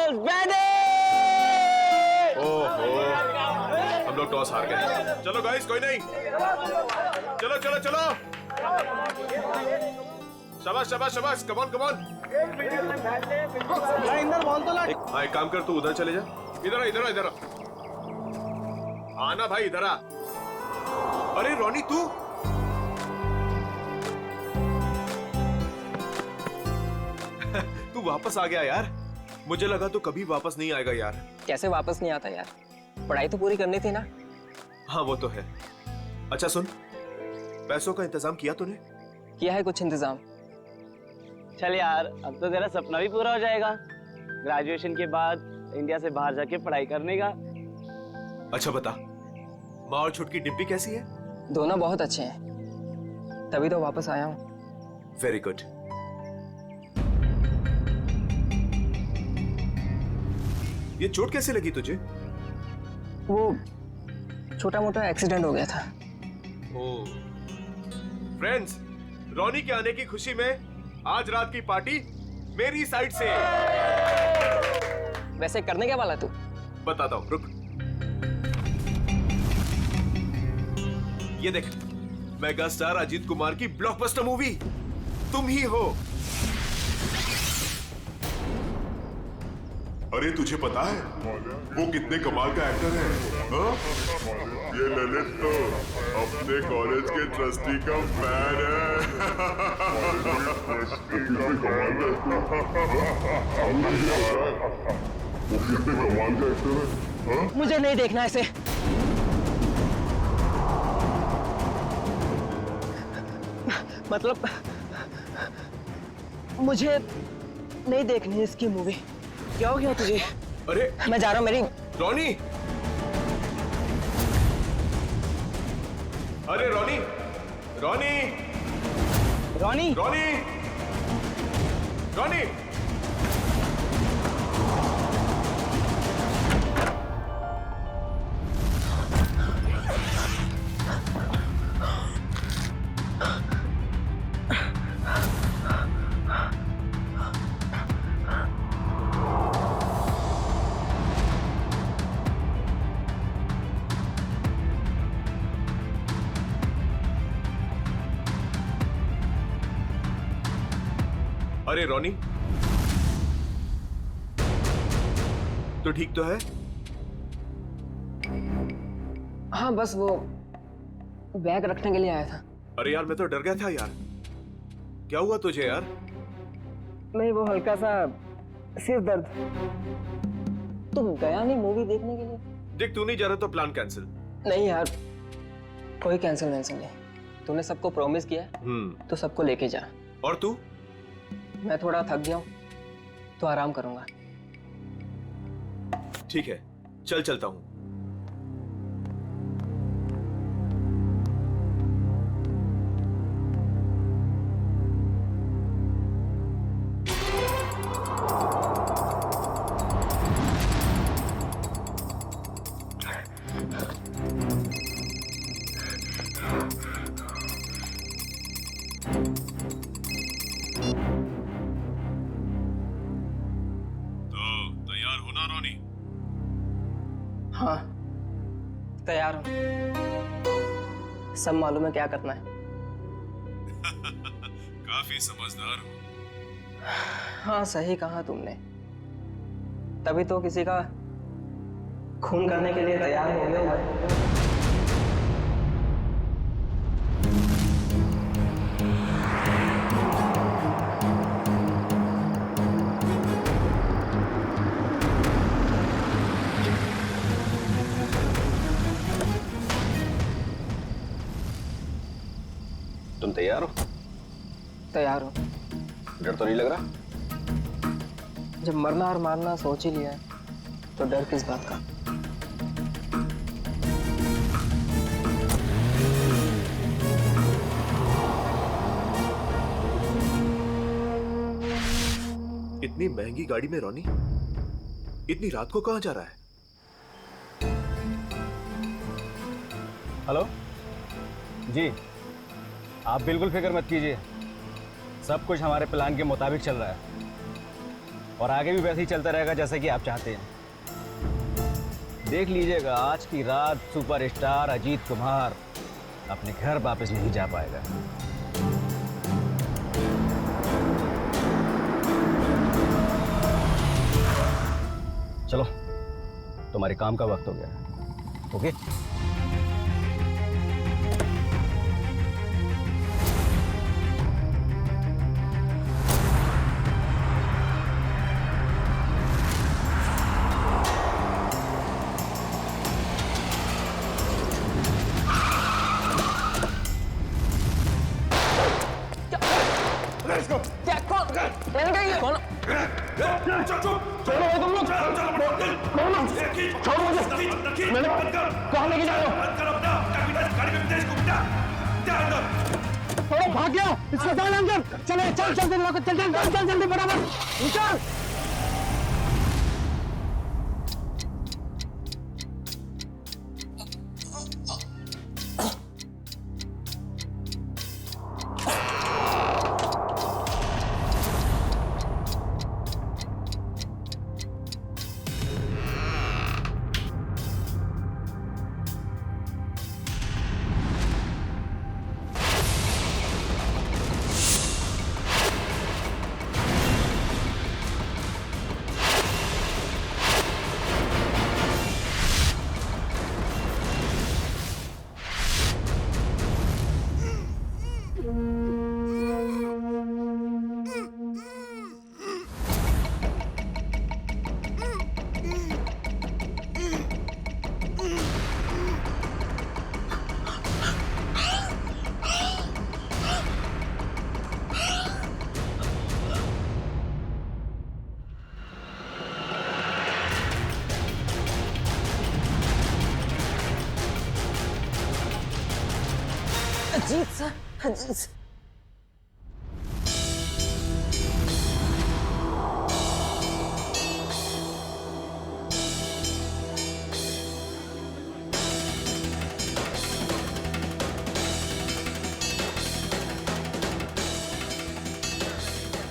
ready! ओहो, हम लोग टॉस हार गए। चलो गाइस, कोई नहीं, चलो चलो चलो, शाबाश शाबाश शाबाश, कम ऑन कम ऑन। हाँ, एक काम कर, तू उधर चले जा। इधर आ इधर आ इधर आ। आना भाई, इधर आ। अरे रोनी, तू तू वापस आ गया यार। मुझे लगा तू कभी वापस नहीं आएगा यार। कैसे वापस नहीं आता यार, पढ़ाई तो पूरी करनी थी ना। हाँ वो तो है। अच्छा सुन, पैसों का इंतजाम किया तूने? किया है कुछ इंतजाम। चल यार, अब तो तेरा सपना भी पूरा हो जाएगा, ग्रेजुएशन के बाद इंडिया से बाहर जाके पढ़ाई करने का। अच्छा बता, माँ और छुटकी डिब्बी कैसी है? दोनों बहुत अच्छे हैं, तभी तो वापस आया हूँ। Very good. ये चोट कैसे लगी तुझे? वो छोटा मोटा एक्सीडेंट हो गया था। फ्रेंड्स, रोनी के आने की खुशी में आज रात की पार्टी मेरी साइड से। वैसे करने क्या वाला तू? बताता हूँ, रुक। ये देख, मेगा स्टार अजीत कुमार की ब्लॉकबस्टर मूवी तुम ही हो। अरे तुझे पता है वो कितने कमाल का एक्टर है? हाँ? ये ललित तो अपने कॉलेज के ट्रस्टी का फैन है। मुझे नहीं देखना ऐसे। मतलब मुझे नहीं देखनी इसकी मूवी। क्या हो गया तुझे? अरे मैं जा रहा हूँ मेरी। रोनी, अरे रोनी रोनी रोनी, रोनी रोनी। अरे रोनी, तो ठीक तो है? हाँ बस वो बैग रखने के लिए आया था। अरे यार, मैं तो डर गया था यार। क्या हुआ तुझे यार? नहीं, वो हल्का सा सिर दर्द। तुम गया नहीं मूवी देखने के लिए? देख, तू नहीं जा रहा तो प्लान कैंसिल। नहीं यार, कोई कैंसिल नहीं। तूने सबको प्रॉमिस किया है तो सबको लेके जा। और तू? मैं थोड़ा थक गया हूँ तो आराम करूंगा। ठीक है, चल चलता हूँ। हाँ तैयार हूँ, सब मालूम है क्या करना है। काफी समझदार हो। हाँ सही कहा तुमने, तभी तो किसी का खून करने के लिए तैयार हो गया हूँ। तुम तैयार हो? तैयार हूँ। डर तो नहीं लग रहा? जब मरना और मारना सोच ही लिया है तो डर किस बात का। इतनी महंगी गाड़ी में रोनी इतनी रात को कहां जा रहा है? हेलो जी, आप बिल्कुल फिक्र मत कीजिए, सब कुछ हमारे प्लान के मुताबिक चल रहा है। और आगे भी वैसे ही चलता रहेगा जैसे कि आप चाहते हैं। देख लीजिएगा, आज की रात सुपरस्टार अजीत कुमार अपने घर वापस नहीं जा पाएगा। चलो, तुम्हारे काम का वक्त हो गया। ओके? भाग गया, इसको डाल अंदर। चले, चल जल्दी, चल चल चल जल्दी, बराबर निकल। Ajit sir, Ajit sir.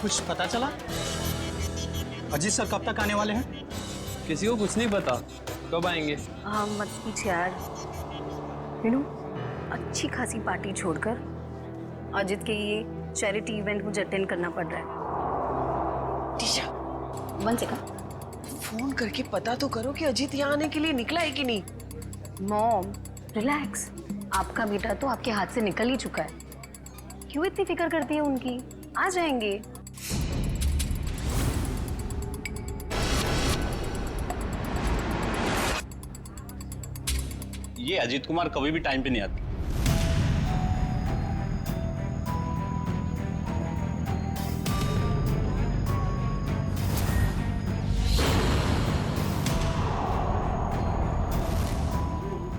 कुछ पता चला? अजीत सर कब तक आने वाले हैं? किसी को कुछ नहीं पता कब आएंगे। हाँ मत पूछ यार। मीनू, अच्छी खासी पार्टी छोड़कर अजित के ये चैरिटी इवेंट मुझे अटेंड करना पड़ रहा है। टीशा, 1 सेकंड, फोन करके पता तो करो कि अजीत यहाँ आने के लिए निकला है कि नहीं। मॉम रिलैक्स, आपका बेटा तो आपके हाथ से निकल ही चुका है। क्यों इतनी फिक्र करती है उनकी? आ जाएंगे। ये अजीत कुमार कभी भी टाइम पे नहीं आते।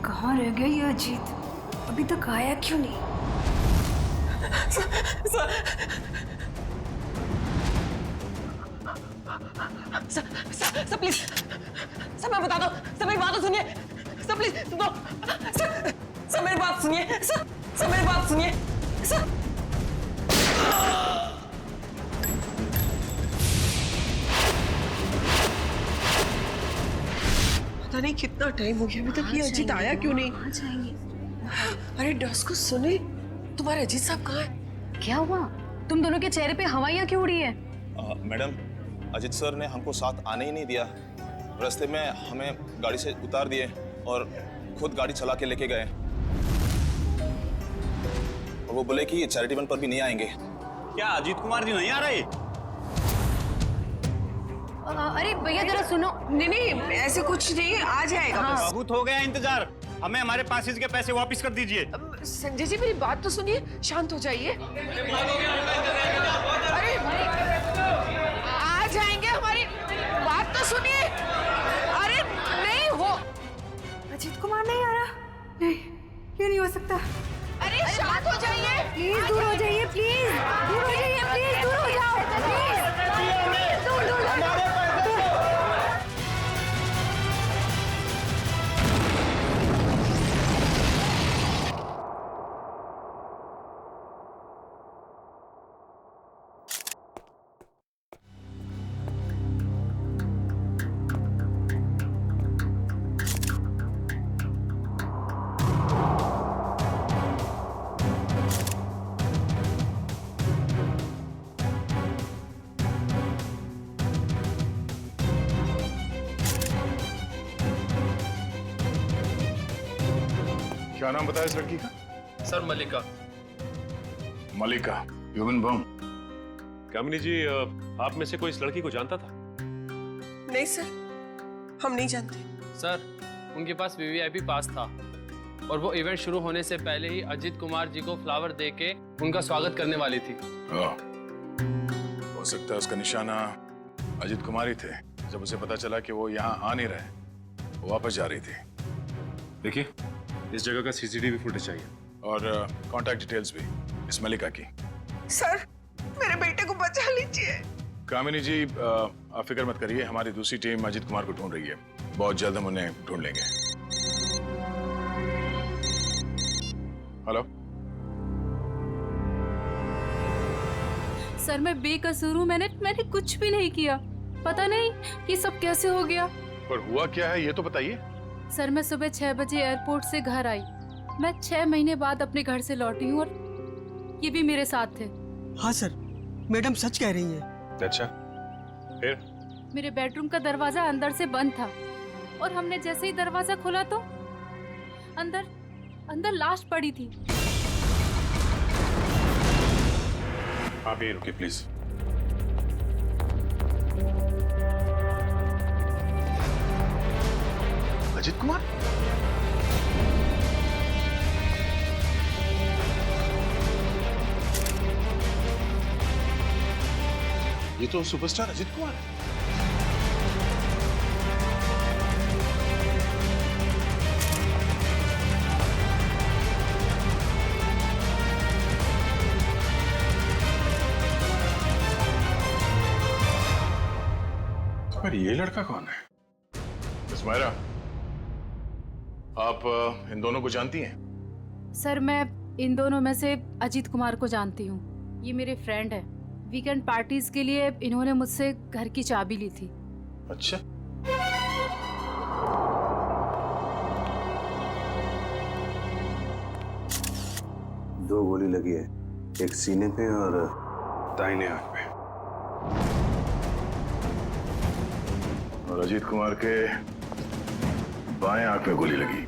कहाँ रह गया ये अजीत? अभी तक आया क्यों नहीं? सर प्लीज, सर मैं बता दो, सर मेरी बात तो सुनिए। सर प्लीज सुनो, सर मेरी बात सुनिए। सर मेरी बात सुनिए। सर पता नहीं कितना टाइम हो गया अभी तक ये अजीत आया क्यों नहीं। आ जाएंगे। अरे डॉस को सुने, तुम्हारे अजीत साहब कहाँ है? क्या हुआ? तुम दोनों के चेहरे पे हवाइयाँ क्यों उड़ी है? मैडम, अजीत सर ने हमको साथ आने ही नहीं दिया। रास्ते में हमें गाड़ी से उतार दिए और खुद गाड़ी चला के लेके गए। और वो बोले कि चैरिटी इवेंट पर भी नहीं आएंगे। क्या अजीत कुमार जी नहीं आ रहे? अरे भैया जरा सुनो। नहीं ऐसे कुछ नहीं, आ जाएगा। हाँ। बहुत हो गया इंतजार, हमें हमारे पासेज के पैसे वापस कर दीजिए। संजय जी मेरी बात तो सुनिए, शांत हो जाइए। अरे आ जाएंगे, हमारी बात तो सुनिए। अरे नहीं हो, अजीत कुमार नहीं आ रहा? नहीं, ये नहीं हो सकता। अरे शांत हो जाइए। प्लीज दूर हो जाइए, प्लीज दूर हो जाइए, प्लीज दूर हो जाओ, प्लीज दूर दूर दूर। क्या नाम बताया इस लड़की का? सर मलिका। मलिका, ह्यूमन बम। कामिनी जी, आप में से कोई इस लड़की को जानता था? नहीं सर, हम नहीं जानते। सर उनके पास वीवीआईपी पास था और वो इवेंट शुरू होने से पहले ही अजीत कुमार जी को फ्लावर देके उनका स्वागत करने वाली थी। हो सकता है उसका निशाना अजीत कुमार ही थे। जब उसे पता चला कि वो यहाँ आ नहीं रहे, वो वापस जा रही थी। देखिए, इस जगह का सीसीटीवी फुटेज चाहिए और कांटेक्ट डिटेल्स भी इस मलिका की। सर मेरे बेटे को बचा लीजिए। कामिनी जी, आप फिक्र मत करिए, हमारी दूसरी टीम अजीत कुमार को ढूंढ रही है। बहुत जल्द हम उन्हें ढूंढ लेंगे। हेलो सर मैं बेकसूर हूँ, मैंने कुछ भी नहीं किया। पता नहीं ये सब कैसे हो गया। पर हुआ क्या है ये तो बताइए। सर मैं सुबह 6 बजे एयरपोर्ट से घर आई। मैं 6 महीने बाद अपने घर से लौटी हूँ और ये भी मेरे साथ थे। हाँ सर, मैडम सच कह रही है। अच्छा, फिर? मेरे बेडरूम का दरवाजा अंदर से बंद था और हमने जैसे ही दरवाजा खोला तो अंदर लाश पड़ी थी। आप यहीं रुकिए प्लीज। अजीत कुमार? ये तो सुपरस्टार अजीत कुमार है। पर ये लड़का कौन है? मिस मायरा, आप इन दोनों को जानती हैं? सर मैं इन दोनों में से अजीत कुमार को जानती हूँ। ये मेरे फ्रेंड है। वीकेंड पार्टीज के लिए इन्होंने मुझसे घर की चाबी ली थी। अच्छा, दो गोली लगी है, एक सीने पे और दाहिने आंख पे। और अजीत कुमार के बाएं आंख में गोली लगी।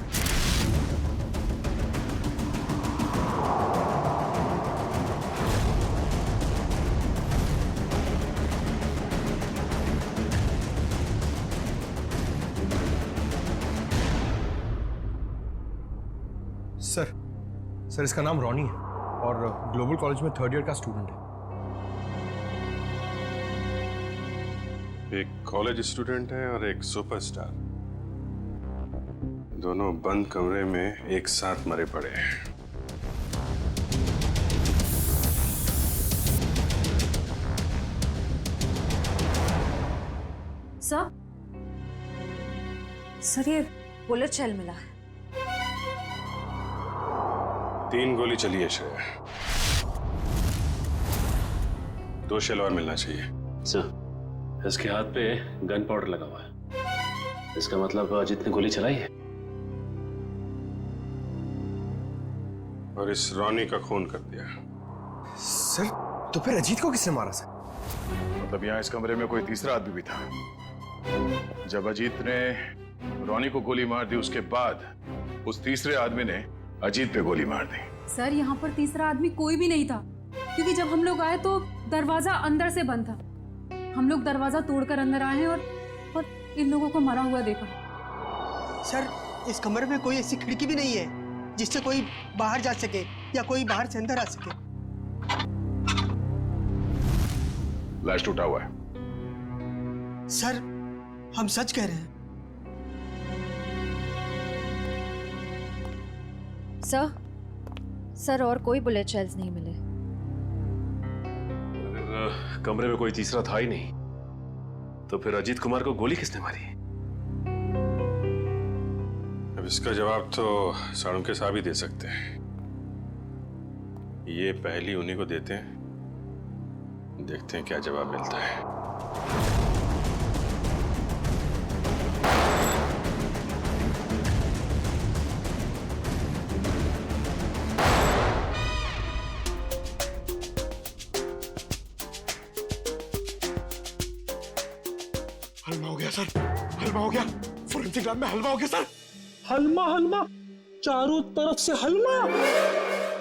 सर इसका नाम रॉनी है और ग्लोबल कॉलेज में 3rd ईयर का स्टूडेंट है। एक कॉलेज स्टूडेंट है और एक सुपरस्टार, दोनों बंद कमरे में एक साथ मरे पड़े हैं। सर ये बुलेट शेल मिला है। 3 गोली चली है श्रेया, 2 शेल और मिलना चाहिए। सर इसके हाथ पे गन पाउडर लगा हुआ है, इसका मतलब अजीत ने गोली चलाई है। और इस रॉनी का खून कर दिया। सर तो फिर अजीत को किसने मारा सर? मतलब यहाँ इस कमरे में कोई तीसरा आदमी भी था। जब अजीत ने रॉनी को गोली मार दी, उसके बाद उस तीसरे आदमी ने अजीत पे गोली मार दी। सर यहाँ पर तीसरा आदमी कोई भी नहीं था, क्योंकि जब हम लोग आए तो दरवाजा अंदर से बंद था। हम लोग दरवाजा तोड़कर अंदर आए और इन लोगों को मरा हुआ देखा। सर इस कमरे में कोई ऐसी खिड़की भी नहीं है जिससे कोई बाहर जा सके या कोई बाहर से अंदर आ सके। लाश टूटा हुआ है। सर हम सच कह रहे हैं। सर और कोई बुलेट शेल्स नहीं मिले। अगर कमरे में कोई तीसरा था ही नहीं तो फिर अजीत कुमार को गोली किसने मारी? अब इसका जवाब तो साळुंखे साहब ही दे सकते हैं। ये पहली उन्हीं को देते हैं, देखते हैं क्या जवाब मिलता है। हलवा हो गया सर, हलवा हो गया। फोरेंसिक लैब में हलवा हो गया सर। हलवा हलवा चारों तरफ से हलवा।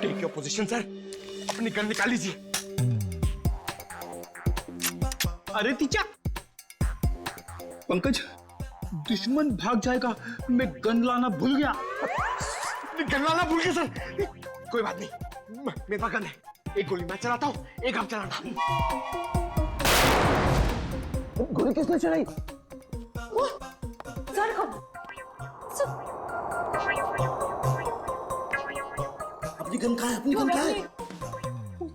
टेक योर पोजीशन सर, अपनी गन निकाल लीजिए। अरे तीचा, पंकज, दुश्मन भाग जाएगा, मैं गन लाना भूल गया। गन लाना भूल गया सर। कोई बात नहीं, मेरे पास गन है। एक गोली मैं चलाता हूँ, एक आप चलाना। गोली किसने चलाई? सर कब? अपनी गन कहाँ है? अपनी गन कहाँ है?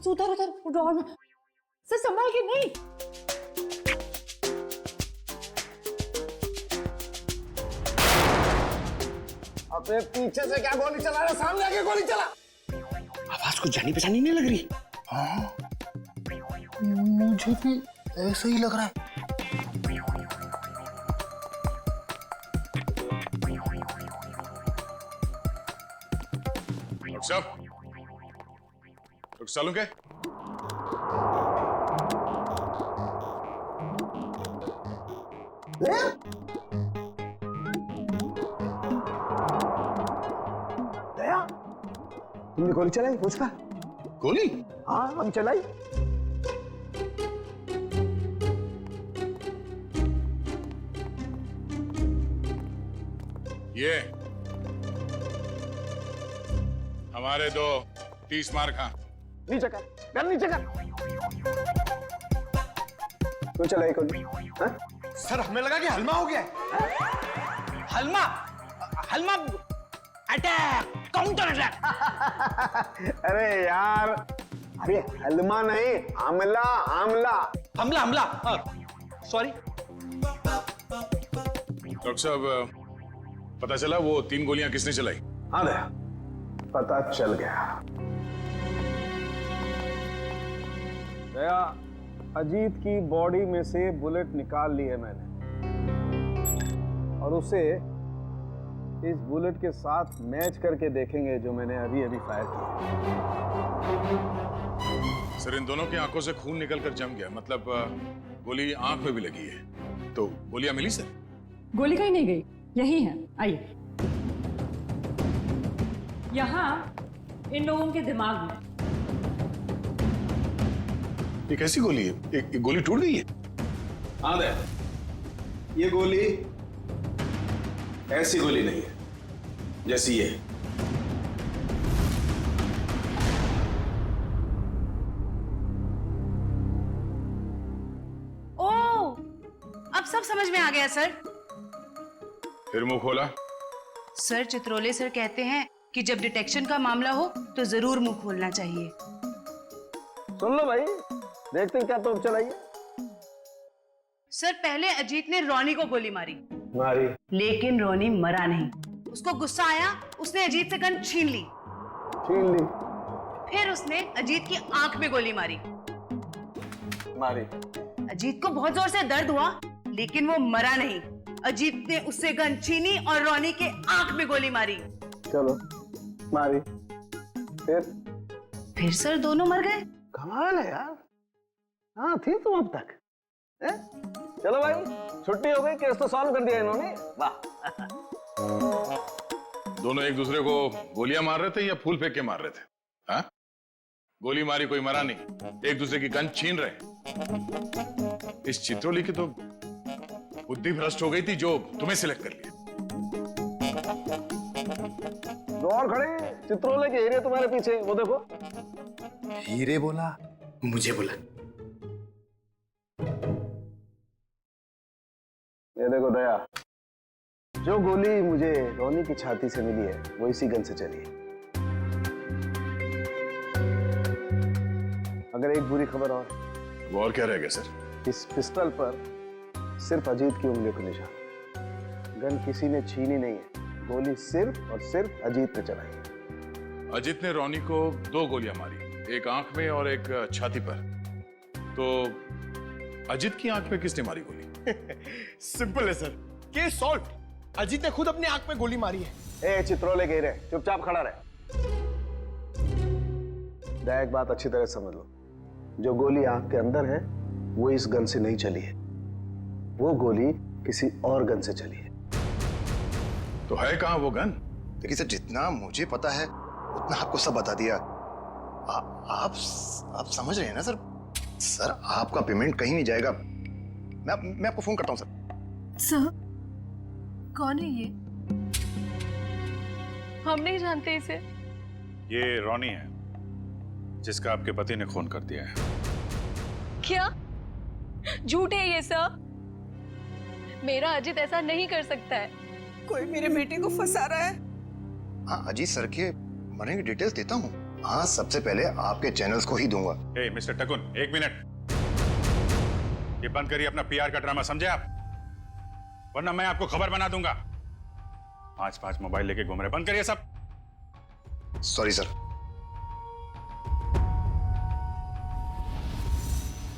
उधर उधर ड्रॉअर में। सर संभाल के नहीं। अबे पीछे से क्या गोली चला रहा? सामने आके गोली चला। आवाज कुछ जानी पहचानी नहीं लग रही। हाँ, मुझे भी ऐसा ही लग रहा है। डॉक्टर सालू क्या? दया, तुमने गोली चलाई उसका? गोली? हाँ, हम चलाई। ये हमारे दो 30 मार कहाँ? नीचे कर, गन नीचे कर। क्यों चलाई गोली? हाँ? सर हमें लगा कि हलमा हो गया। हलमा, हलमा, अटैक, काउंटर अटैक। अरे यार, अरे हलमा नहीं, हमला, हमला, हमला, हमला। सॉरी डॉक्टर साहब, पता चला वो 3 गोलियां किसने चलाई? हाँ दया, पता चल गया। दया, अजीत की बॉडी में से बुलेट निकाल ली है मैंने, और उसे इस बुलेट के साथ मैच करके देखेंगे जो मैंने अभी अभी फायर किया। सर, इन दोनों की आंखों से खून निकलकर जम गया, मतलब गोली आंख में भी लगी है। तो गोलियां मिली सर? गोली कहीं नहीं गई, यही है, आइए। यहाँ इन लोगों के दिमाग में। ये कैसी गोली है? एक गोली टूट गई है? हाँ दया, ये गोली ऐसी गोली नहीं है जैसी ये। ओह, अब सब समझ में आ गया सर। फिर मुंह खोला? सर, चित्रोले सर कहते हैं कि जब डिटेक्शन का मामला हो तो जरूर मुंह खोलना चाहिए। सुन लो भाई, देखते हैं क्या तोप चलाई है। सर, पहले अजीत ने रोनी को गोली मारी, लेकिन रोनी मरा नहीं। उसको गुस्सा आया, उसने अजीत से गन छीन ली। फिर उसने अजीत की आंख में गोली मारी। अजीत को बहुत जोर से दर्द हुआ, लेकिन वो मरा नहीं। अजीत ने उससे गन छीनी और रोनी के आंख में गोली मारी। चलो, मारी। फिर सर दोनों मर गए। कमाल है यार। हाँ, थी तुम अब तक। चलो भाई, छुट्टी हो गई, केस तो सॉल्व कर दिया इन्होंने। वाह। दोनों एक दूसरे को गोलियां मार रहे थे या फूल फेंक के मार रहे थे? हाँ? गोली मारी, कोई मरा नहीं, एक दूसरे की गन छीन रहे। इस चित्रोली की तो बुद्धि भ्रष्ट हो गई थी जो तुम्हें सिलेक्ट कर लिया। दो और खड़े चित्रोले के हीरे तुम्हारे पीछे, वो देखो। हीरे बोला, मुझे बोला। ये देखो दया, जो गोली मुझे रोनी की छाती से मिली है वो इसी गन से चली है। अगर एक बुरी खबर और क्या रह गया सर? इस पिस्टल पर सिर्फ अजीत की उंगलियों का निशान। गन किसी ने छीनी नहीं है, गोली सिर्फ और सिर्फ अजीत ने चलाई है। अजीत ने रोनी को 2 गोलियां मारी, एक आंख में और एक छाती पर। तो अजीत की आंख में किसने मारी गोली? सिंपल है सर, केस सॉल्व। अजीत ने खुद अपनी आंख में गोली मारी है। ए चित्रोले के हीरे, चुपचाप खड़ा रहे। दया, एक बात अच्छी तरह समझ लो, जो गोली आंख के अंदर है वो इस गन से नहीं चली है, वो गोली किसी और गन से चली है। तो है कहां वो गन? देखिए सर, जितना मुझे पता है उतना आपको सब बता दिया। आप समझ रहे हैं ना सर? सर आपका पेमेंट कहीं नहीं जाएगा। मैं आपको फोन करता हूँ सर। सर, कौन है ये? हम नहीं जानते इसे। ये रोनी है, जिसका आपके पति ने खून कर दिया है। क्या झूठ है ये सर? मेरा अजित ऐसा नहीं कर सकता है। कोई मेरे बेटे को फंसा रहा है। हाँ, अजीत सर के मरने की डिटेल्स देता हूँ। हाँ, सबसे पहले आपके चैनल्स को ही दूंगा। ए, मिस्टर टकुन, 1 मिनट। ये बंद करिए अपना पीआर का ड्रामा, समझे आप? वरना मैं आपको खबर बना दूंगा। 5 मोबाइल लेके घूम रहे, बंद करिए सब। Sorry sir.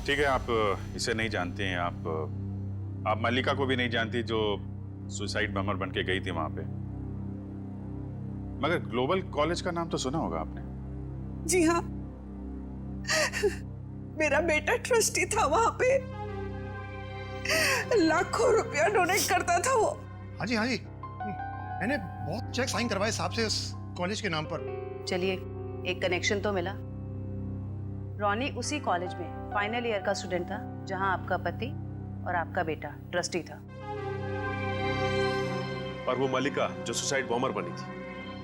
ठीक है, आप इसे नहीं जानते हैं। आप मल्लिका को भी नहीं जानती, जो सुसाइड बमर बन के गई थी वहां पे। मगर ग्लोबल कॉलेज का नाम तो सुना होगा आपने। जी हाँ, मेरा बेटा ट्रस्टी था वहां पे। लाखों रुपया डोनेट करता था वो। हाँ जी, मैंने बहुत चेक साइन करवाए साहब से उस कॉलेज के नाम पर। चलिए, एक कनेक्शन तो मिला। रॉनी उसी कॉलेज में फाइनल ईयर का स्टूडेंट था जहां आपका पति और आपका बेटा ट्रस्टी था। और वो मल्लिका जो सुसाइड बॉम्बर बनी थी,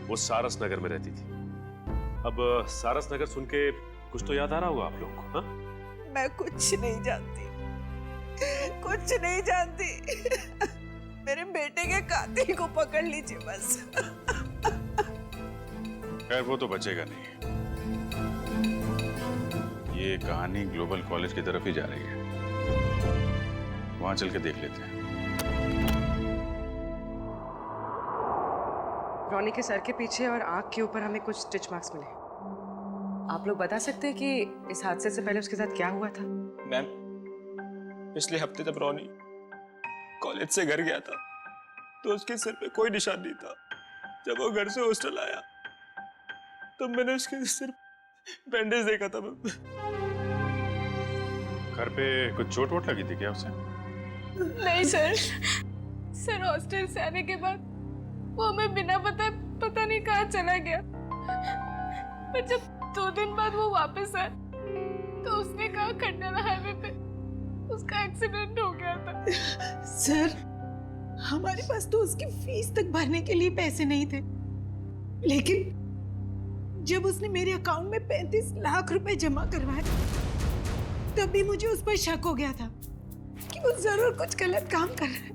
वो सारस नगर में रहती थी। अब सारस नगर सुन के कुछ तो याद आ रहा होगा आप लोगों को? हाँ? मैं कुछ नहीं जानती, कुछ नहीं जानती। मेरे बेटे के कातिल को पकड़ लीजिए बस। खैर, वो तो बचेगा नहीं। ये कहानी ग्लोबल कॉलेज की तरफ ही जा रही है। वहां चल के देख लेते हैं। रॉनी के सर के पीछे और आंख के ऊपर हमें कुछ स्टिच मार्क्स मिले। आप लोग बता सकते हैं कि इस हादसे से पहले उसके साथ क्या हुआ था? मैम, पिछले हफ्ते जब रॉनी कॉलेज से घर गया था तो उसके सिर पे कोई निशान नहीं था। जब वो घर से हॉस्टल आया तब मैंने उसके सिर बैंडेज देखा था। घर पे कुछ चोट वोट लगी थी क्या उसे? नहीं सर, हॉस्टल से आने के बाद वो हमें बिना पता नहीं कहाँ चला गया। पर जब 2 दिन बाद वो वापस आया तो उसने कहा खंडाला हाईवे पे उसका एक्सीडेंट हो गया था। सर, हमारे पास तो उसकी फीस तक भरने के लिए पैसे नहीं थे, लेकिन जब उसने मेरे अकाउंट में 35 लाख रुपए जमा करवाए तब भी मुझे उस पर शक हो गया था कि वो जरूर कुछ गलत काम कर रहा है।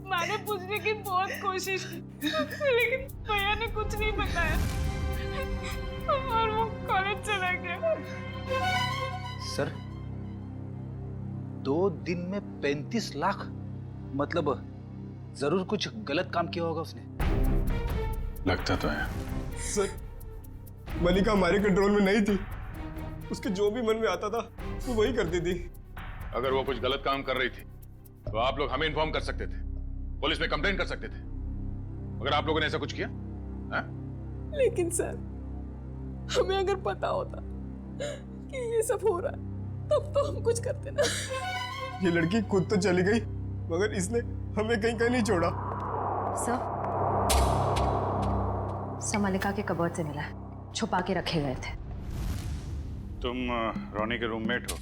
मैंने पूछने की बहुत कोशिश की, लेकिन भैया ने कुछ नहीं बताया और वो कॉलेज चला गया। सर, 2 दिन में 35 लाख? मतलब जरूर कुछ गलत काम किया होगा उसने। लगता तो है। सर, मल्लिका हमारे कंट्रोल में नहीं थी। उसके जो भी मन में आता था वो वही करती थी। अगर वो कुछ गलत काम कर रही थी तो आप लोग हमें इन्फॉर्म कर सकते थे, पुलिस में कंप्लेंट कर सकते थे। अगर आप लोगों ने ऐसा कुछ किया है? लेकिन सर, हमें अगर पता होता कि ये सब हो रहा है तब तो हम कुछ करते ना। ये लड़की खुद तो चली गई मगर इसने हमें कहीं नहीं छोड़ा। सर, मल्लिका के कबर्ड से मिला है, छुपा के रखे गए थे। तुम रोनी के रूममेट हो,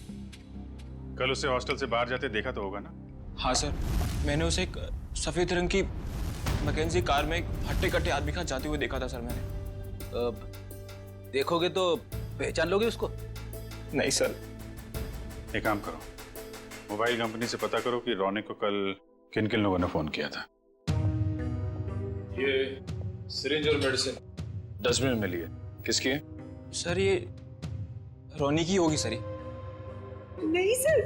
कल उसे हॉस्टल से बाहर जाते देखा तो होगा ना? हाँ सर, मैंने उसे एक सफेद रंग की मैकेंजी कार में एक हट्टे कट्टे आदमी के साथ जाते हुए देखा था सर मैंने। देखोगे तो पहचान लोगे उसको? नहीं सर। एक काम करो, मोबाइल कंपनी से पता करो कि रोनी को कल किन किन लोगों ने फोन किया था। ये सिरिंज और मेडिसिन डस्टबिन में मिली है, किसकी है? सर, ये रोनी की होगी सर। नहीं सर,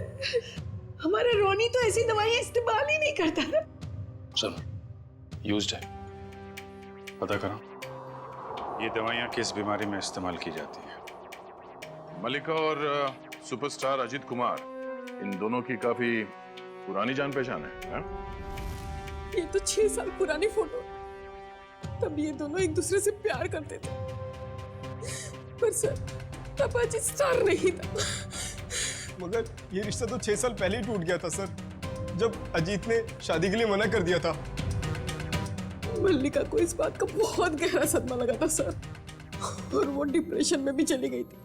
हमारा रोनी तो ऐसी दवाइयां इस्तेमाल ही नहीं करता था। चलो, यूज्ड है, पता करो ये दवाइयां किस बीमारी में इस्तेमाल की जाती है। मल्लिका और सुपरस्टार अजीत कुमार, इन दोनों की काफी पुरानी जान पहचान है? ये तो 6 साल पुरानी फोटो। तब ये दोनों एक दूसरे से प्यार करते थे, पर सर तब अजीत स्टार नहीं था। मगर ये रिश्ता तो 6 साल पहले ही टूट गया था सर, जब अजीत ने शादी के लिए मना कर दिया था। मल्लिका को इस बात का बहुत गहरा सदमा लगा था सर, और वो डिप्रेशन में भी चली गई थी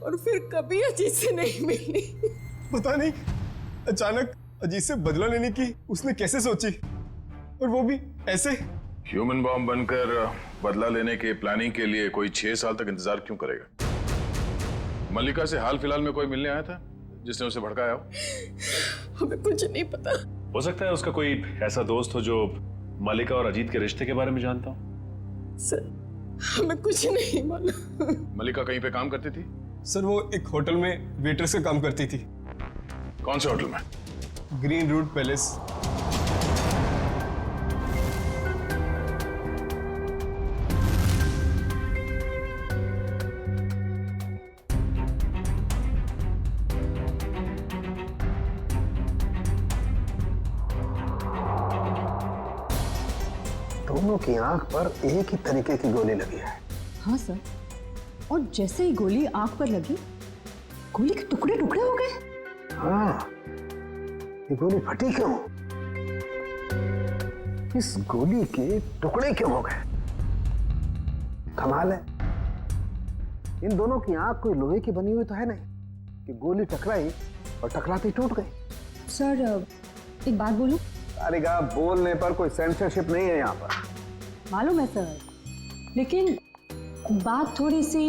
और फिर कभी अजीत से नहीं मिली। पता नहीं अचानक अजीत से बदला लेने की उसने कैसे सोची, और वो भी ऐसे। ह्यूमन बॉम्ब बनकर बदला लेने के प्लानिंग के लिए कोई 6 साल तक इंतजार क्यों करेगा? मल्लिका से हाल फिलहाल में कोई मिलने आया था जिसने उसे भड़काया हो? हमें कुछ नहीं पता। हो सकता है उसका कोई ऐसा दोस्त हो जो मल्लिका और अजीत के रिश्ते के बारे में जानता हो। सर हमें कुछ नहीं मालूम। मल्लिका कहीं पे काम करती थी? सर वो एक होटल में वेट्रेस का काम करती थी। कौन से होटल में? Green route palace. दोनों की आंख पर एक ही तरीके की गोली लगी है। हाँ सर, और जैसे ही गोली आंख पर लगी, गोली के टुकड़े टुकड़े हो गए। हाँ, ये गोली फटी क्यों? इस गोली के टुकड़े क्यों हो गए? कमाल है, इन दोनों की आंख कोई लोहे की बनी हुई तो है नहीं कि गोली टकराई और टकराते ही टूट गई। सर एक बात बोलूं? अरे गा, बोलने पर कोई सेंसरशिप नहीं है यहाँ पर। मालूम है सर, लेकिन बात थोड़ी सी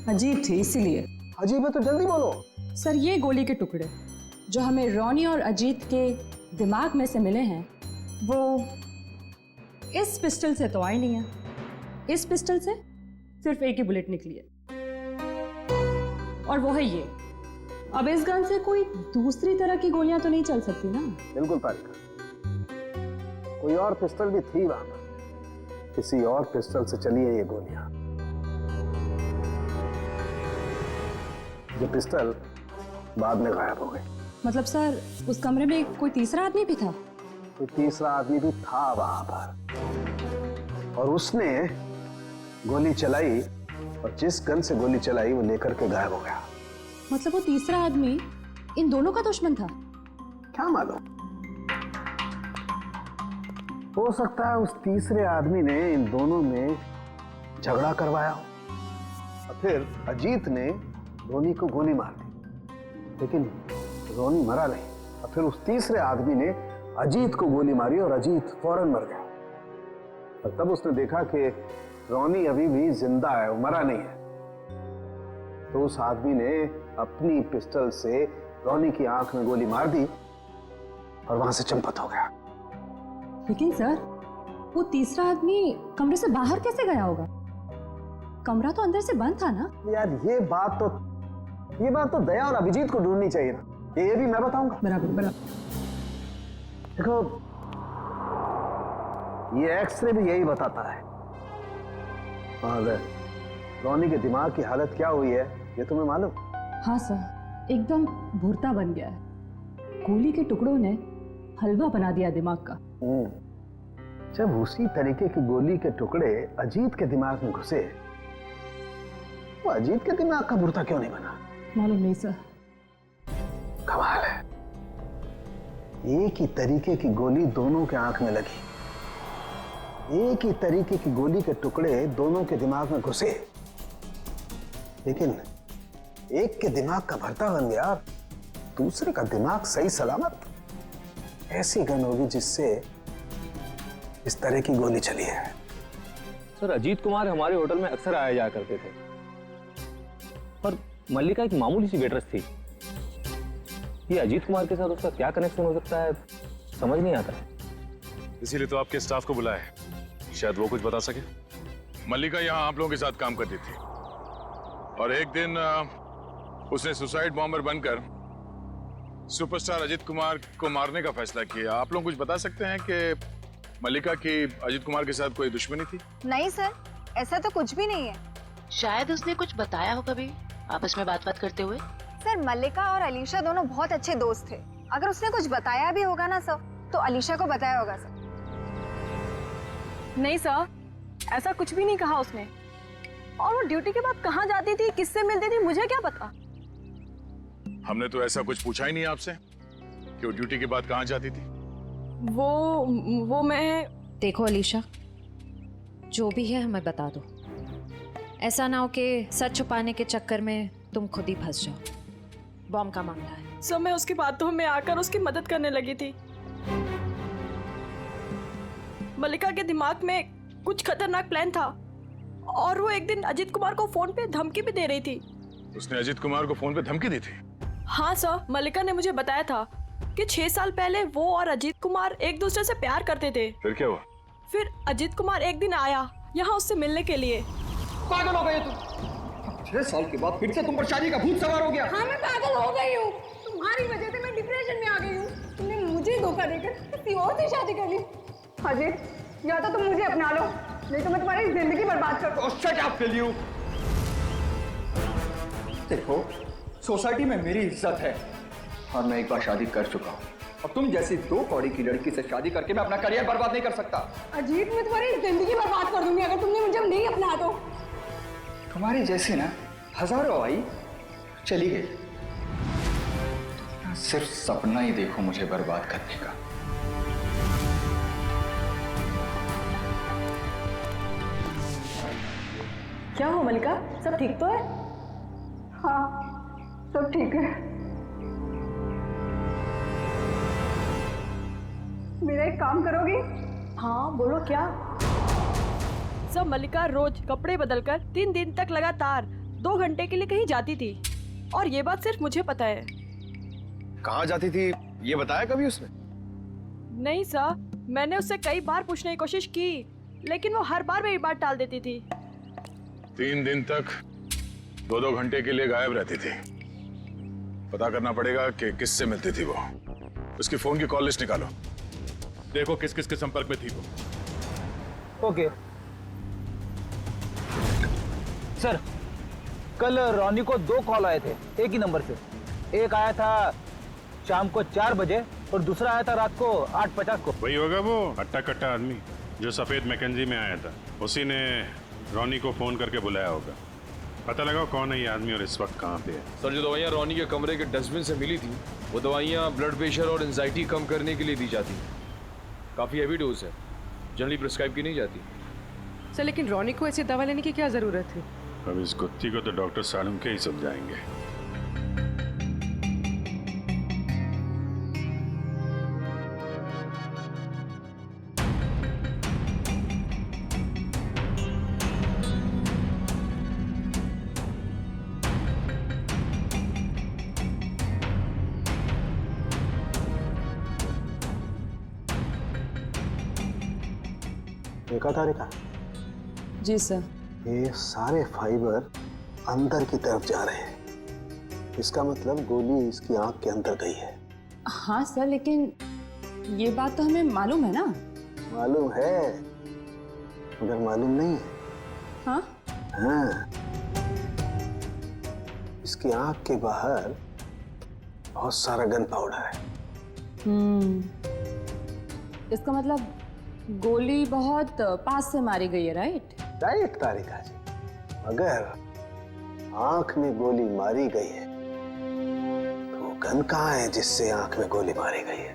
अजीब थी, इसीलिए। अजीब है तो जल्दी बोलो। सर ये गोली के टुकड़े जो हमें रॉनी और अजीत के दिमाग में से मिले हैं, वो इस पिस्टल से तो आई नहीं है। इस पिस्टल से सिर्फ एक ही बुलेट निकली है, और वो है ये। अब इस गन से कोई दूसरी तरह की गोलियां तो नहीं चल सकती ना? बिल्कुल तारिका, कोई और पिस्टल भी थी वहां पर, किसी और पिस्टल से चली है ये गोलियां। ये पिस्टल बाद में गायब हो गई। मतलब सर उस कमरे में कोई तीसरा आदमी भी था? कोई तीसरा आदमी भी था वहां पर, और उसने गोली चलाई, और जिस गन से गोली चलाई वो लेकर के गायब हो गया। मतलब वो तीसरा आदमी इन दोनों का दुश्मन था? क्या मालूम, हो सकता है उस तीसरे आदमी ने इन दोनों में झगड़ा करवाया हो, और फिर अजीत ने रोनी को गोली मार दी, लेकिन रोनी मरा नहीं, और फिर उस तीसरे आदमी ने अजीत को गोली मारी और अजीत फौरन मर गया। और तब उसने देखा कि रोनी अभी भी जिंदा है, वो मरा नहीं है, तो उस आदमी ने अपनी पिस्टल से रोनी की आंख में गोली मार दी और वहां से चंपत हो गया। लेकिन सर वो तीसरा आदमी कमरे से बाहर कैसे गया होगा? कमरा तो अंदर से बंद था ना? यार ये बात तो दया और अभिजीत को ढूंढनी चाहिए ना, ये भी मैं बताऊंगा। बराबर बराबर। देखो ये एक्सरे भी यही बताता है, और रोनी के दिमाग की हालत क्या हुई है ये तुम्हें मालूम? हाँ सर, एकदम भुरता बन गया है। गोली के टुकड़ों ने हलवा बना दिया दिमाग का। जब उसी तरीके की गोली के टुकड़े अजीत के दिमाग में घुसे, तो अजीत के दिमाग का भुरता क्यों नहीं बना? मालूम नहीं सर। कमाल है, एक ही तरीके की गोली दोनों के आंख में लगी, एक ही तरीके की गोली के टुकड़े दोनों के दिमाग में घुसे, लेकिन एक के दिमाग का भरता बन गया, दूसरे का दिमाग सही सलामत। ऐसी गन होगी जिससे इस तरह की गोली चली है। सर अजीत कुमार हमारे होटल में अक्सर आया जाया करते थे, पर मल्लिका एक मामूली सी वेट्रेस थी। ये अजीत कुमार के साथ उसका क्या कनेक्शन हो सकता है, समझ नहीं आता। इसीलिए तो आपके स्टाफ को बुलाया है, शायद वो कुछ बता सके। मल्लिका यहाँ आप लोगों के साथ काम करती थी, और एक दिन उसने सुसाइड बॉम्बर बनकर सुपरस्टार अजीत कुमार को मारने का फैसला किया। आप लोग कुछ बता सकते हैं कि मल्लिका की अजीत कुमार के साथ कोई दुश्मनी थी? नहीं सर, ऐसा तो कुछ भी नहीं है। शायद उसने कुछ बताया हो कभी आपस में बात करते हुए। सर मल्लिका और अलीशा दोनों बहुत अच्छे दोस्त थे। अगर उसने कुछ बताया भी होगा ना सर, तो अलीशा को बताया होगा सर। नहीं सर, ऐसा कुछ भी नहीं कहा उसने। और वो ड्यूटी के बाद कहाँ जाती थी, किससे मिलती थी, मुझे क्या पता। हमने तो ऐसा कुछ पूछा ही नहीं आपसे कि वो ड्यूटी के बाद कहाँ जाती थी। वो मैं देखो अलीशा, जो भी है हमें बता दो। ऐसा ना हो कि सच छुपाने के चक्कर में तुम खुद ही फंस जाओ। बॉम्ब का मामला है। सर मैं उसकी बातों में आकर उसकी मदद करने लगी थी। मल्लिका के दिमाग में कुछ खतरनाक प्लान था और वो एक दिन अजीत कुमार को फोन पे धमकी भी दे रही थी। उसने अजीत कुमार को फोन पे धमकी दी थी? हाँ सर, मल्लिका ने मुझे बताया था कि 6 साल पहले वो और अजीत कुमार एक दूसरे से प्यार करते थे। फिर क्या हुआ? फिर अजीत कुमार एक दिन आया यहाँ उससे मिलने के लिए। पागल हो गए तुम? 6 साल के बाद फिर से तुम पर शादी का भूत सवार हो गया। हाँ मैं पागल हो गई हूँ, तुम्हारी वजह से मैं डिप्रेशन में आ गई हूँ। तुमने मुझे धोखा देकर किसी और से शादी कर ली। अजीत या तो तुम मुझे अपना लो, नहीं तो मैं तुम्हारी जिंदगी बर्बाद कर दूँ। Shut up will you. देखो, सोसाइटी में मेरी इज्जत है और मैं एक बार शादी कर चुका हूँ। अब तुम जैसी 2 कौड़ी की लड़की से शादी करके मैं अपना करियर बर्बाद नहीं कर सकता। अजीत मैं तुम्हारी जिंदगी बर्बाद कर दूंगी अगर तुमने मुझे नहीं अपना तो। तुम्हारी जैसी ना हजारों आई, चली गई। सिर्फ सपना ही देखो मुझे बर्बाद करने का। क्या हो मल्लिका, सब ठीक तो है? हाँ सब ठीक है। मेरा एक काम करोगी? हाँ बोलो क्या? सब मल्लिका रोज कपड़े बदलकर 3 दिन तक लगातार 2 घंटे के लिए कहीं जाती थी और ये बात सिर्फ मुझे पता है। कहाँ जाती थी ये बताया कभी उसने? नहीं सर, मैंने उससे कई बार पूछने की कोशिश की लेकिन वो हर बार मेरी बात टाल देती थी। 3 दिन तक 2-2 घंटे के लिए गायब रहती थी। पता करना पड़ेगा कि किससे मिलती थी वो। उसकी फोन की कॉल लिस्ट निकालो, देखो किस किस के संपर्क में थी वो। ओके सर, कल रॉनी को 2 कॉल आए थे एक ही नंबर से। एक आया था शाम को 4 बजे और दूसरा आया था रात को 8:50 को। वही होगा वो हट्टा कट्टा आदमी जो सफेद मैकेंजी में आया था। उसी ने रॉनी को फोन करके बुलाया होगा। पता लगाओ कौन है ये आदमी और इस वक्त कहाँ पे है। सर जो दवाइयाँ रॉनी के कमरे के डस्टबिन से मिली थी वो दवाइयाँ ब्लड प्रेशर और एंजाइटी कम करने के लिए दी जाती हैं। काफ़ी हैवी डोज है, जनरली प्रिस्क्राइब की नहीं जाती। सर लेकिन रॉनी को ऐसी दवा लेने की क्या जरूरत थी? अब इस गुत्थी को तो डॉक्टर सालम के ही समझाएंगे। देखा तारिका? जी सर। ये सारे फाइबर अंदर की तरफ जा रहे हैं। इसका मतलब गोली इसकी आंख के अंदर गई है। हाँ सर, लेकिन ये बात तो हमें मालूम है ना। मालूम है मगर मालूम नहीं है। हाँ? हाँ, इसकी आंख के बाहर बहुत सारा गन पाउडर है। इसका मतलब गोली बहुत पास से मारी गई है, राइट? राइट तारिका जी, अगर आंख में गोली मारी गई है तो गन कहाँ है जिससे आंख में गोली मारी गई है?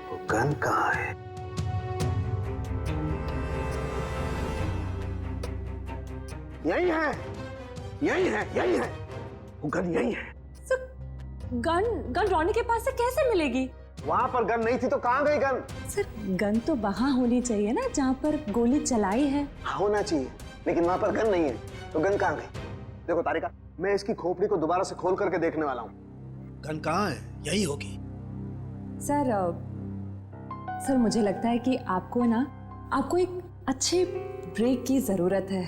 वो गन कहाँ है? यही है, यही है, यही है, वो गन यही है। गन रॉनी के पास से कैसे मिलेगी? वहां पर गन नहीं थी तो कहाँ गई गन? सर गन तो वहां होनी चाहिए ना जहाँ पर गोली चलाई है। होना चाहिए, लेकिन वहां पर गन नहीं है तो गन कहाँ गई? देखो तारिका, मैं इसकी खोपड़ी को दोबारा से खोल करके देखने वाला हूँ। गन कहाँ है? यही होगी। सर मुझे लगता है कि आपको एक अच्छे ब्रेक की जरूरत है।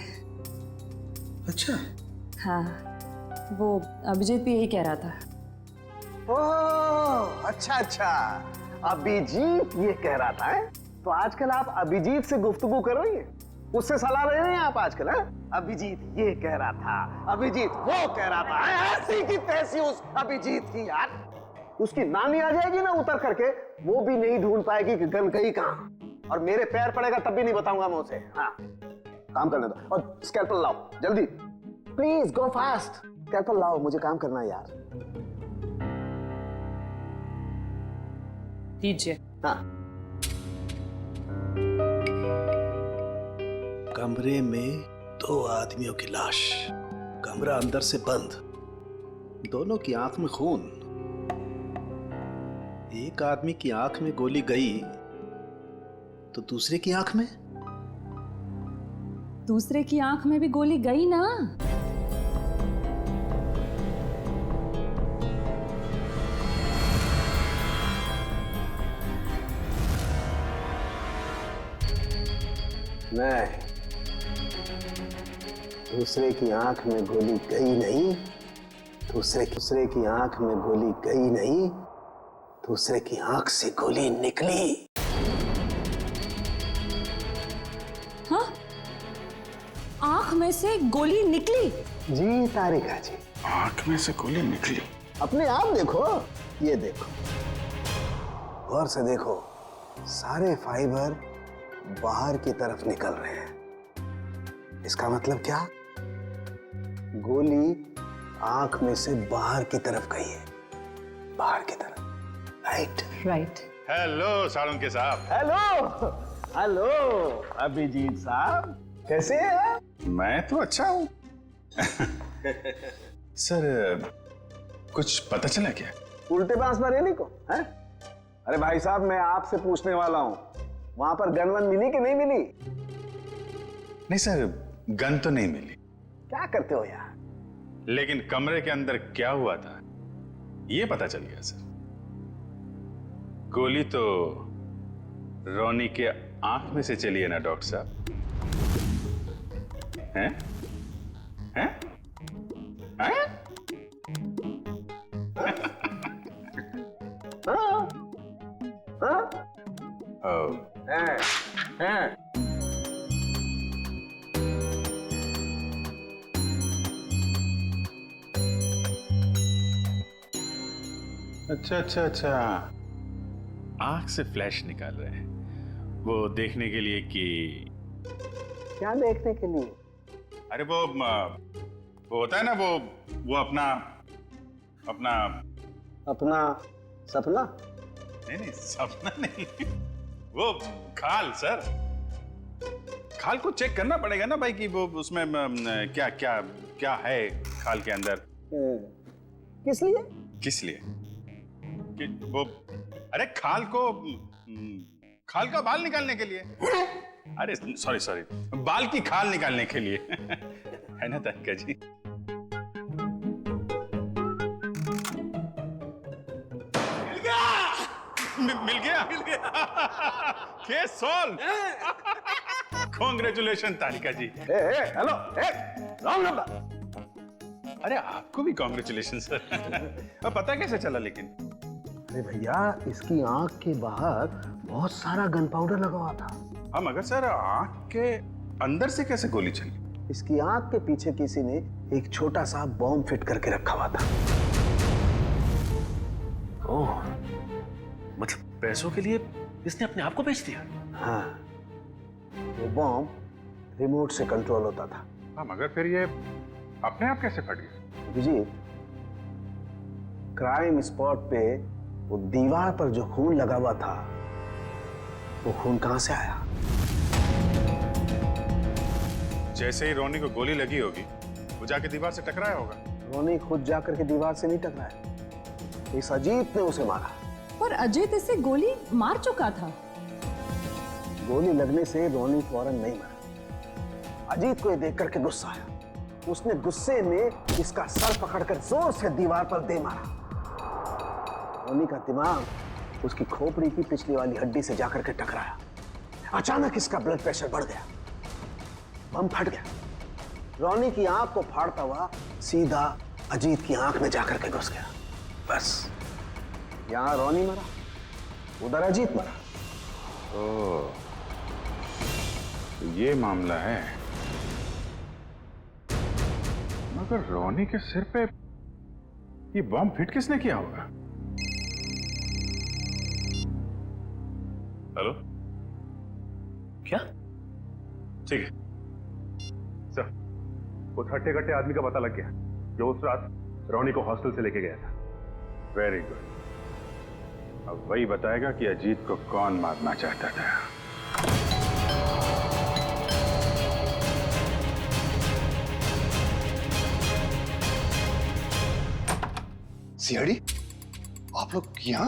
अच्छा? हाँ, वो अभिजीत भी यही कह रहा था। ओह अच्छा अच्छा, अभिजीत ये कह रहा था है? तो आजकल आप अभिजीत से गुफ्तगू कर रही हैं, उससे सलाह ले रहे हैं आप आजकल? है अभिजीत ये कह रहा था, अभिजीत वो कह रहा था, ऐसी की तैसी उस अभिजीत की। यार उसकी नानी आ जाएगी ना उतर करके, वो भी नहीं ढूंढ पाएगी कि गन गई कहाँ, और मेरे पैर पड़ेगा तब भी नहीं बताऊंगा मैं उसे। हाँ काम करने दो, और स्कैल्पल लाओ जल्दी, प्लीज गो फास्ट। स्कैल्पल लाओ, मुझे काम करना है यार। दीजिए। हाँ कमरे में 2 आदमियों की लाश, कमरा अंदर से बंद, दोनों की आंख में खून। एक आदमी की आंख में गोली गई तो दूसरे की आंख में? दूसरे की आंख में भी गोली गई ना। नहीं, दूसरे की आंख में गोली गई नहीं, दूसरे की आंख में गोली गई नहीं, दूसरे की आंख से गोली निकली। हाँ? आंख में से गोली निकली? जी तारिका जी, आंख में से गोली निकली। अपने आप देखो, ये देखो, गौर से देखो, सारे फाइबर बाहर की तरफ निकल रहे हैं। इसका मतलब क्या? गोली आंख में से बाहर की तरफ गई है, बाहर की तरफ। राइट। हेलो साळुंके के साहब। हेलो अभिजीत साहब, कैसे हैं? मैं तो अच्छा हूँ। सर, कुछ पता चला क्या? उल्टे बांस बरेली को है? अरे भाई साहब, मैं आपसे पूछने वाला हूँ, वहां पर गन वन मिली कि नहीं मिली? नहीं सर, गन तो नहीं मिली। क्या करते हो यार? लेकिन कमरे के अंदर क्या हुआ था ये पता चल गया सर। गोली तो रोनी के आंख में से चली है ना डॉक्टर साहब? हैं? हैं? हैं? अच्छा, आंख से फ्लैश निकाल रहे हैं, वो देखने के लिए कि क्या देखने के लिए? अरे वो होता है ना, वो अपना सपना? नहीं, सपना नहीं, वो खाल सर। खाल को चेक करना पड़ेगा ना भाई कि वो उसमें क्या है खाल के अंदर। किस लिए? कि वो, अरे खाल का बाल निकालने के लिए। अरे सॉरी, बाल की खाल निकालने के लिए। है ना तारिका जी? मिल गया। Case solve. Congratulation Tarika ji. Hello, wrong number. अरे आपको भी कांग्रेचुलेशन सर। पता कैसे चला लेकिन? अरे भैया, इसकी आंख के बाहर बहुत सारा गन पाउडर लगा हुआ था। हाँ, मगर सर आंख के अंदर से कैसे गोली चली? इसकी आंख के पीछे किसी ने एक छोटा सा बॉम्ब फिट करके रखा हुआ था। ओह, मतलब पैसों के लिए इसने अपने आप को बेच दिया? हाँ, वो बॉम्ब रिमोट से कंट्रोल होता था। हाँ, मगर फिर ये अपने आप कैसे फट गया? अभिजीत, क्राइम स्पॉट पे वो दीवार पर जो खून लगा हुआ था, वो खून कहां से आया? जैसे ही रोनी को गोली लगी होगी, वो जाके दीवार से टकराया होगा। रोनी खुद जाकर के दीवार से नहीं टकराया, इस अजीत ने उसे मारा। पर अजीत इसे गोली मार चुका था। गोली लगने से रोनी फौरन नहीं मरा। अजीत को ये देख करके गुस्सा आया, उसने गुस्से में इसका सर पकड़कर जोर से दीवार पर दे मारा। रोनी का दिमाग उसकी खोपड़ी की पिछली वाली हड्डी से जाकर के टकराया। अचानक इसका ब्लड प्रेशर बढ़ गया, बम फट गया। रोनी की आंख को फाड़ता हुआ सीधा अजीत की आंख में जाकर के घुस गया। बस, यहां रोनी मरा, उधर अजीत मरा। ओह, तो ये मामला है। मगर रोनी के सिर पे ये बॉम्ब फिट किसने किया होगा? हेलो, क्या? ठीक है सर, उस हट्टे कट्टे आदमी का पता लग गया जो उस रात रोनी को हॉस्टल से लेके गया था। Very good. अब वही बताएगा कि अजीत को कौन मारना चाहता था। सीआईडी? आप लोग यहाँ?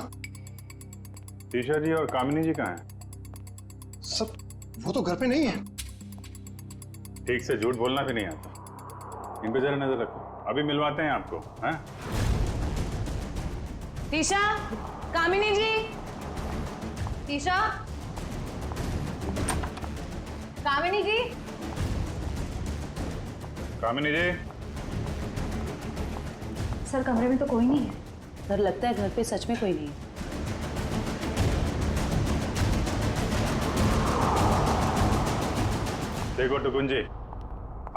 टीशा जी और कामिनी जी कहाँ हैं? सब वो तो घर पे नहीं है। ठीक से झूठ बोलना भी नहीं आता। इन पे जरा नजर रखो, अभी मिलवाते हैं आपको। हैं? टीशा, कामिनी जी, टीशा, कामिनी जी, कामिनी जी। सर कमरे में तो कोई नहीं है। सर लगता है घर पे सच में कोई नहीं है। देखो टुकुन जी,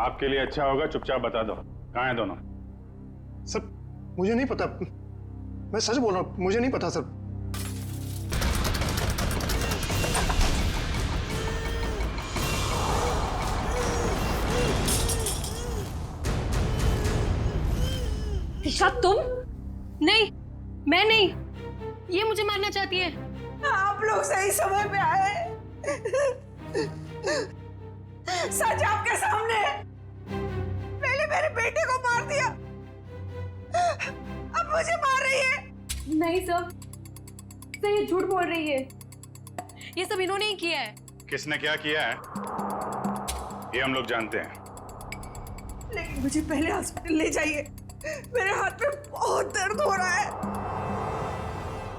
आपके लिए अच्छा होगा चुपचाप बता दो कहाँ हैं दोनों। सर मुझे नहीं पता, मैं सच बोल रहा हूँ, मुझे नहीं पता सर। टीशा तुम? नहीं, मैं नहीं। ये मुझे मारना चाहती है। आप लोग सही समय पे आए। सच आपके सामने है। पहले मेरे बेटे को मार दिया, अब मुझे मार रही है। नहीं सर, ये झूठ बोल रही है। ये सब इन्होंने ही किया है। किसने क्या किया है ये हम लोग जानते हैं। लेकिन मुझे पहले हॉस्पिटल ले जाइए, मेरे हाथ में बहुत दर्द हो रहा है।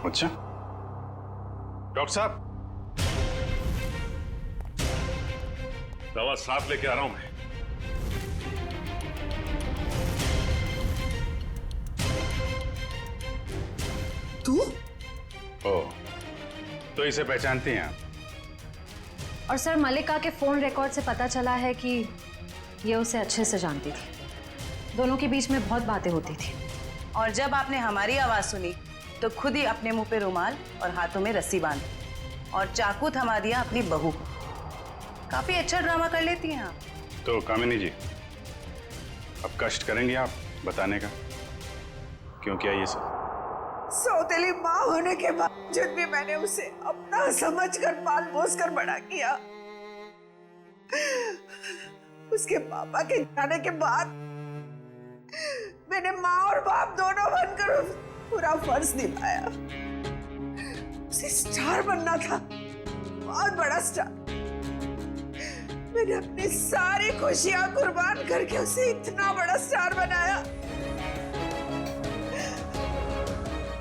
अच्छा डॉक्टर साहब, दवा साथ लेके आ रहा हूं मैं। तू? ओ, तो इसे पहचानती हैं आप? और सर मल्लिका के फोन रिकॉर्ड से पता चला है कि ये उसे अच्छे से जानती थी। दोनों के बीच में बहुत बातें होती थी। और जब आपने हमारी आवाज सुनी तो खुद ही अपने मुंह पे रुमाल और हाथों में रस्सी बांध और चाकू थमा दिया अपनी बहू को। काफी अच्छा ड्रामा कर लेती हैं आप। तो कामिनी जी, अब कष्ट करेंगे आप बताने का क्यों किया ये सब? सौतेली माँ होने के बावजूद भी मैंने उसे अपना समझकर पाल पोस कर बड़ा किया। उसके पापा के जाने के बाद मैंने माँ और बाप दोनों बनकर पूरा फर्ज निभाया। उसे स्टार बनना था, बहुत बड़ा स्टार। मैंने अपनी सारी खुशियां कुर्बान करके उसे इतना बड़ा स्टार बनाया।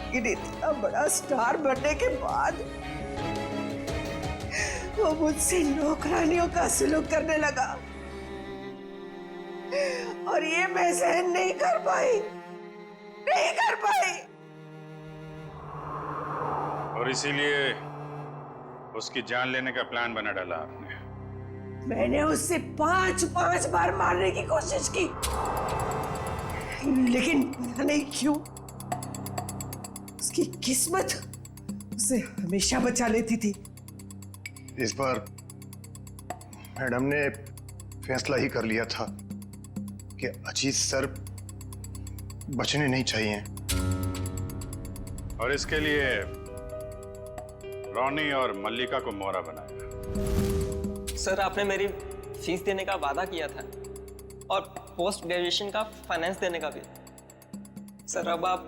लेकिन इतना बड़ा स्टार बनने के बाद वो मुझसे नौकरानियों का सलूक करने लगा और ये मैं सहन नहीं कर पाई, नहीं कर पाई। और इसीलिए उसकी जान लेने का प्लान बना डाला आपने? मैंने उससे 5 बार मारने की कोशिश की, लेकिन नहीं क्यों, उसकी किस्मत उसे हमेशा बचा लेती थी। इस बार मैडम ने फैसला ही कर लिया था कि अजीत सर बचने नहीं चाहिए। और इसके लिए रोनी और मल्लिका को मोहरा बनाया। सर आपने मेरी फीस देने का वादा किया था और पोस्ट ग्रेजुएशन का फाइनेंस देने का भी। सर अब आप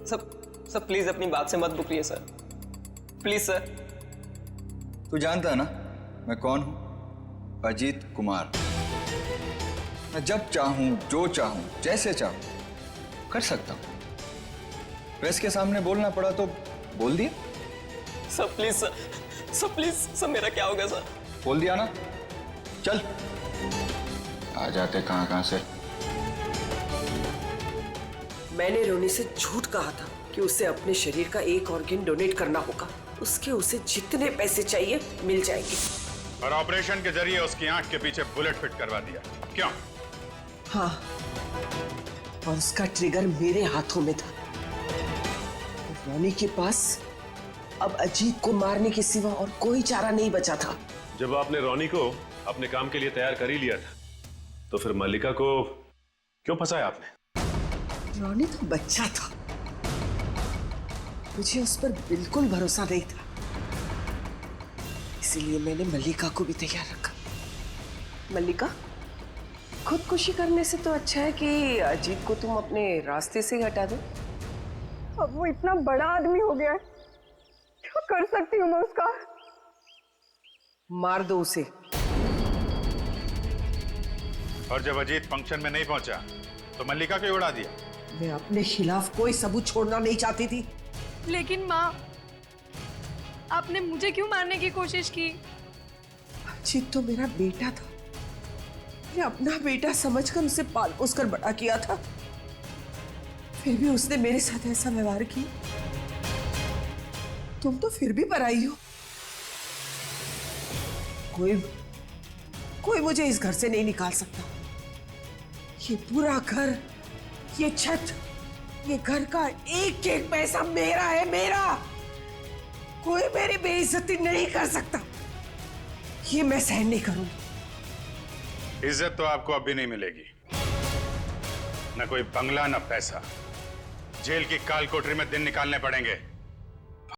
सब प्लीज अपनी बात से मत रुकिए सर, प्लीज सर। तू जानता है ना मैं कौन हूं? अजीत कुमार। मैं जब चाहूं, जो चाहूं, जैसे चाहूं कर सकता हूं। प्रेस के सामने बोलना पड़ा तो बोल दिया। Sir please sir, sir please sir, मेरा क्या होगा सर? बोल दिया ना, चल। आ जाते कहां से। मैंने रोनी से झूठ कहा था कि उसे अपने शरीर का एक ऑर्गन डोनेट करना होगा। उसके उसे जितने पैसे चाहिए मिल जाएंगे। और ऑपरेशन के जरिए उसकी आंख के पीछे बुलेट फिट करवा दिया। क्यों? हाँ, और उसका ट्रिगर मेरे हाथों में था। रोनी के पास अब अजीत को मारने के सिवा और कोई चारा नहीं बचा था। जब आपने रोनी को अपने काम के लिए तैयार कर ही लिया था तो फिर मल्लिका को क्यों फंसाया आपने? रोनी तो बच्चा था, मुझे उस पर बिल्कुल भरोसा नहीं था, इसीलिए मैंने मल्लिका को भी तैयार रखा। मल्लिका, खुदकुशी करने से तो अच्छा है कि अजीत को तुम अपने रास्ते से हटा दो। अब वो इतना बड़ा आदमी हो गया है, क्या कर सकती हूँ मैं उसका? मार दो उसे। और जब अजीत फंक्शन में नहीं पहुंचा तो मल्लिका को उड़ा दिया। मैं अपने खिलाफ कोई सबूत छोड़ना नहीं चाहती थी। लेकिन माँ, आपने मुझे क्यों मारने की कोशिश की? अजीत तो मेरा बेटा था, मैं अपना बेटा समझकर उसे पाल पोस कर बड़ा किया था, फिर भी उसने मेरे साथ ऐसा व्यवहार किया। तुम तो फिर भी पराई हो। कोई मुझे इस घर से नहीं निकाल सकता। ये पूरा घर, ये छत, ये घर का एक एक पैसा मेरा है, मेरा। कोई मेरी बेइज्जती नहीं कर सकता। ये मैं सहन नहीं करूंगी। इज्जत तो आपको अब भी नहीं मिलेगी। न कोई बंगला, न पैसा। जेल की काल कोठरी में दिन निकालने पड़ेंगे।